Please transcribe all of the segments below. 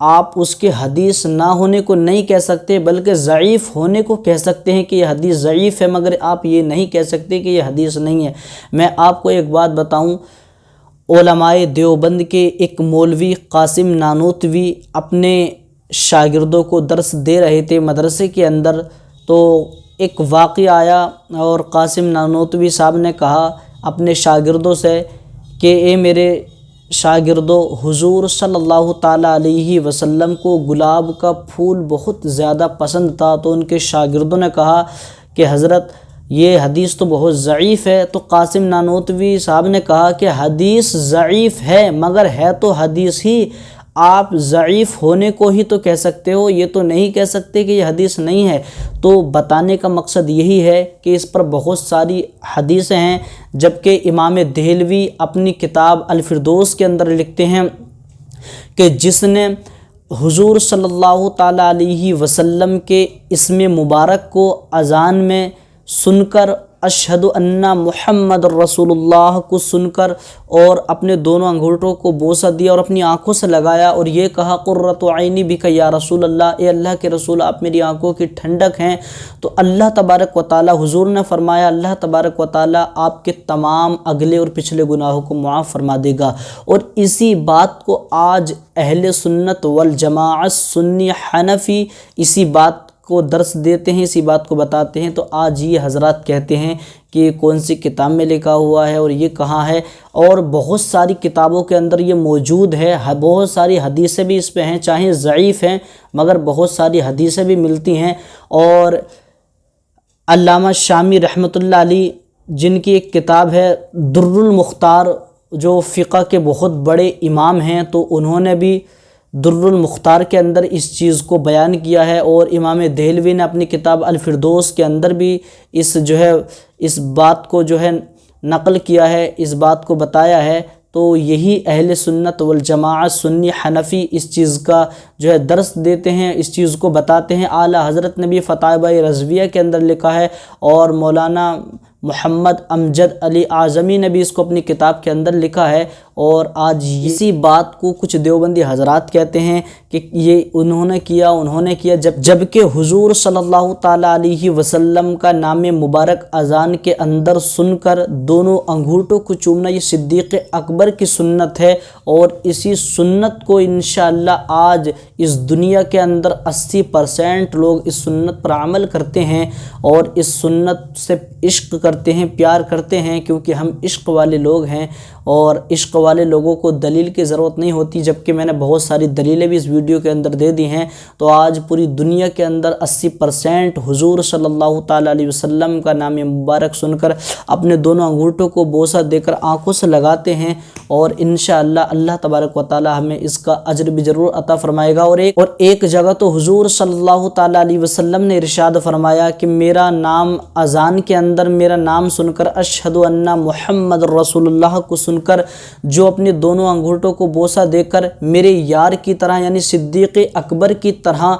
آپ اس کے حدیث نہ ہونے کو نہیں کہہ سکتے بلکہ ضعیف ہونے کو کہہ سکتے ہیں کہ یہ حدیث ضعیف ہے، مگر آپ یہ نہیں کہہ سکتے کہ یہ حدیث نہیں ہے۔ میں آپ کو ایک بات بتاؤں، علماء دیوبند کے ایک مولوی قاسم نانوتوی اپنے شاگردوں کو درس دے رہے تھے مدرسے کے اندر، تو ایک واقعہ آیا اور قاسم نانوتوی صاحب نے کہا اپنے شاگردوں سے کہ اے میرے شاگردوں، حضور صلی اللہ تعالیٰ علیہ وسلم کو گلاب کا پھول بہت زیادہ پسند تھا۔ تو ان کے شاگردوں نے کہا کہ حضرت یہ حدیث تو بہت ضعیف ہے۔ تو قاسم نانوتوی صاحب نے کہا کہ حدیث ضعیف ہے مگر ہے تو حدیث ہی، آپ ضعیف ہونے کو ہی تو کہہ سکتے ہو، یہ تو نہیں کہہ سکتے کہ یہ حدیث نہیں ہے۔ تو بتانے کا مقصد یہی ہے کہ اس پر بہت ساری حدیثیں ہیں، جبکہ امام دہلوی اپنی کتاب الفردوس کے اندر لکھتے ہیں کہ جس نے حضور صلی اللہ تعالیٰ علیہ وسلم کے اسم مبارک کو اذان میں سن کر، اشہد ان محمد رسول اللہ کو سن کر، اور اپنے دونوں انگوٹھوں کو بوسہ دیا اور اپنی آنکھوں سے لگایا اور یہ کہا قرۃ عینی بک یا رسول اللہ، اے اللہ کے رسول آپ میری آنکھوں کی ٹھنڈک ہیں، تو اللہ تبارک و تعالی، حضور نے فرمایا اللہ تبارک و تعالی آپ کے تمام اگلے اور پچھلے گناہوں کو معاف فرما دے گا۔ اور اسی بات کو آج اہل سنت والجماعت سنی حنفی اسی بات کو درس دیتے ہیں، اسی بات کو بتاتے ہیں۔ تو آج یہ حضرات کہتے ہیں کہ یہ کون سی کتاب میں لکھا ہوا ہے اور یہ کہاں ہے، اور بہت ساری کتابوں کے اندر یہ موجود ہے، بہت ساری حدیثیں بھی اس پہ ہیں، چاہے ضعیف ہیں مگر بہت ساری حدیثیں بھی ملتی ہیں۔ اور علامہ شامی رحمۃ اللہ علیہ جن کی ایک کتاب ہے در المختار، جو فقہ کے بہت بڑے امام ہیں، تو انہوں نے بھی در المختار کے اندر اس چیز کو بیان کیا ہے، اور امام دہلوی نے اپنی کتاب الفردوس کے اندر بھی اس بات کو نقل کیا ہے، اس بات کو بتایا ہے۔ تو یہی اہل سنت والجماعت سنی حنفی اس چیز کا درس دیتے ہیں، اس چیز کو بتاتے ہیں۔ اعلیٰ حضرت نے بھی فتاوی رضویہ کے اندر لکھا ہے، اور مولانا محمد امجد علی اعظمی نے بھی اس کو اپنی کتاب کے اندر لکھا ہے۔ اور آج اسی بات کو کچھ دیوبندی حضرات کہتے ہیں کہ یہ انہوں نے کیا جبکہ حضور صلی اللہ تعالیٰ علیہ وسلم کا نام مبارک اذان کے اندر سن کر دونوں انگوٹھوں کو چومنا یہ صدیق اکبر کی سنت ہے، اور اسی سنت کو انشاءاللہ آج اس دنیا کے اندر 80% لوگ اس سنت پر عمل کرتے ہیں اور اس سنت سے عشق کرتے ہیں، پیار کرتے ہیں، کیونکہ ہم عشق والے لوگ ہیں، اور عشق والے لوگوں کو دلیل کی ضرورت نہیں ہوتی، جبکہ میں نے بہت ساری دلیلیں بھی اس ویڈیو کے اندر دے دی ہیں۔ تو آج پوری دنیا کے اندر 80% حضور صلی اللہ تعالیٰ علیہ وسلم کا نام مبارک سن کر اپنے دونوں انگوٹھوں کو بوسہ دے کر آنکھوں سے لگاتے ہیں، اور انشاءاللہ اللہ تبارک و تعالی ہمیں اس کا اجر بھی ضرور عطا فرمائے گا۔ اور ایک جگہ تو حضور صلی اللہ تعالیٰ علیہ وسلم نے ارشاد فرمایا کہ میرا نام اذان کے اندر میرا نام سن کر اشہد ان محمد رسول اللہ کو سن کر جو اپنے دونوں انگوٹھوں کو بوسہ دے کر میرے یار کی طرح یعنی صدیق اکبر کی طرح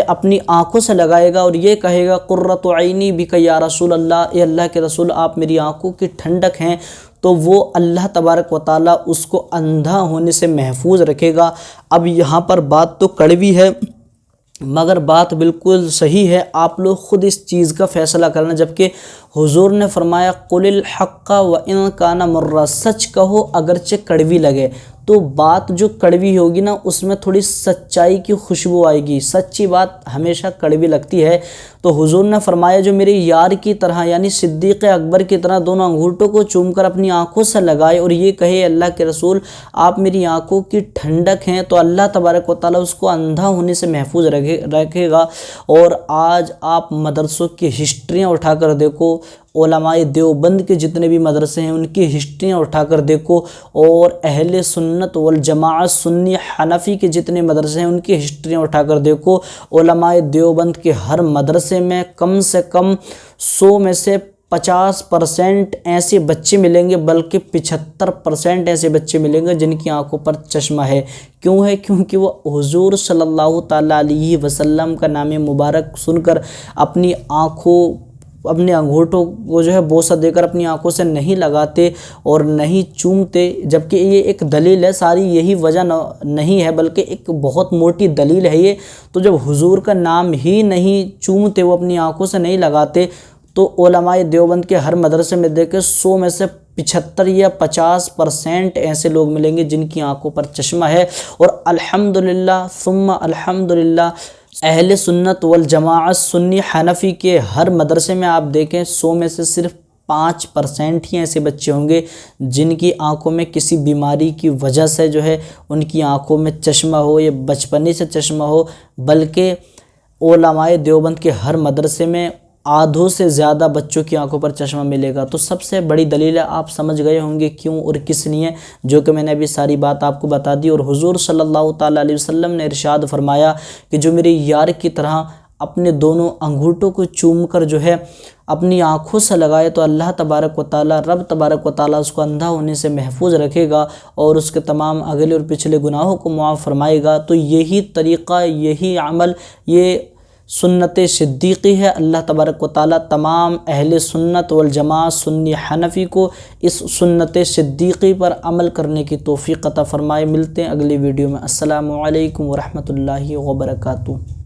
اپنی آنکھوں سے لگائے گا اور یہ کہے گا قرۃ عینی بک یا رسول اللہ، اے اللہ کے رسول آپ میری آنکھوں کی ٹھنڈک ہیں، تو وہ اللہ تبارک و تعالیٰ اس کو اندھا ہونے سے محفوظ رکھے گا۔ اب یہاں پر بات تو کڑوی ہے مگر بات بالکل صحیح ہے، آپ لوگ خود اس چیز کا فیصلہ کرنا، جبکہ حضور نے فرمایا قل الحق وان کان مرا، سچ کہو اگرچہ کڑوی لگے۔ تو بات جو کڑوی ہوگی نا اس میں تھوڑی سچائی کی خوشبو آئے گی، سچی بات ہمیشہ کڑوی لگتی ہے۔ تو حضور نے فرمایا جو میرے یار کی طرح یعنی صدیق اکبر کی طرح دونوں انگوٹھوں کو چوم کر اپنی آنکھوں سے لگائے اور یہ کہے اللہ کے رسول آپ میری آنکھوں کی ٹھنڈک ہیں، تو اللہ تبارک و تعالیٰ اس کو اندھا ہونے سے محفوظ رکھے گا۔ اور آج آپ مدرسوں کی ہسٹریاں اٹھا کر دیکھو، علماء دیوبند کے جتنے بھی مدرسے ہیں ان کی ہسٹریاں اٹھا کر دیکھو، اور اہل سنت والجماعت سنی حنفی کے جتنے مدرسے ہیں ان کی ہسٹریاں اٹھا کر دیکھو، علماء دیوبند کے ہر مدرسے میں کم سے کم 100 میں سے 50% ایسے بچے ملیں گے، بلکہ 75% ایسے بچے ملیں گے جن کی آنکھوں پر چشمہ ہے۔ کیوں ہے؟ کیونکہ وہ حضور صلی اللہ تعالیٰ علیہ وسلم کا نام مبارک سن کر اپنی آنکھوں اپنے انگوٹھوں کو جو ہے بوسہ دے کر اپنی آنکھوں سے نہیں لگاتے اور نہیں چومتے، جبکہ یہ ایک دلیل ہے، ساری یہی وجہ نہیں ہے بلکہ ایک بہت موٹی دلیل ہے یہ۔ تو جب حضور کا نام ہی نہیں چومتے، وہ اپنی آنکھوں سے نہیں لگاتے، تو علماء دیوبند کے ہر مدرسے میں دیکھیں 100 میں سے 75 یا 50% ایسے لوگ ملیں گے جن کی آنکھوں پر چشمہ ہے۔ اور الحمدللہ ثم الحمدللہ اہل سنت والجماعت سنی حنفی کے ہر مدرسے میں آپ دیکھیں 100 میں سے صرف 5% ہی ایسے بچے ہوں گے جن کی آنکھوں میں کسی بیماری کی وجہ سے جو ہے ان کی آنکھوں میں چشمہ ہو یا بچپنے سے چشمہ ہو، بلکہ علماء دیوبند کے ہر مدرسے میں آدھوں سے زیادہ بچوں کی آنکھوں پر چشمہ ملے گا۔ تو سب سے بڑی دلیل ہے، آپ سمجھ گئے ہوں گے کیوں اور کس لیے، جو کہ میں نے ابھی ساری بات آپ کو بتا دی۔ اور حضور صلی اللہ تعالیٰ علیہ وسلم نے ارشاد فرمایا کہ جو میرے یار کی طرح اپنے دونوں انگوٹھوں کو چوم کر جو ہے اپنی آنکھوں سے لگائے تو اللہ تبارک و تعالیٰ، رب تبارک و تعالیٰ اس کو اندھا ہونے سے محفوظ رکھے گا اور اس کے تمام اگلے اور پچھلے گناہوں کو معاف فرمائے گا۔ تو یہی طریقہ، یہی عمل، یہ سنت صدیقی ہے۔ اللہ تبارک و تعالیٰ تمام اہل سنت والجماعت سنی حنفی کو اس سنت صدیقی پر عمل کرنے کی توفیق عطا فرمائے۔ ملتے ہیں اگلی ویڈیو میں۔ السلام علیکم ورحمۃ اللہ وبرکاتہ۔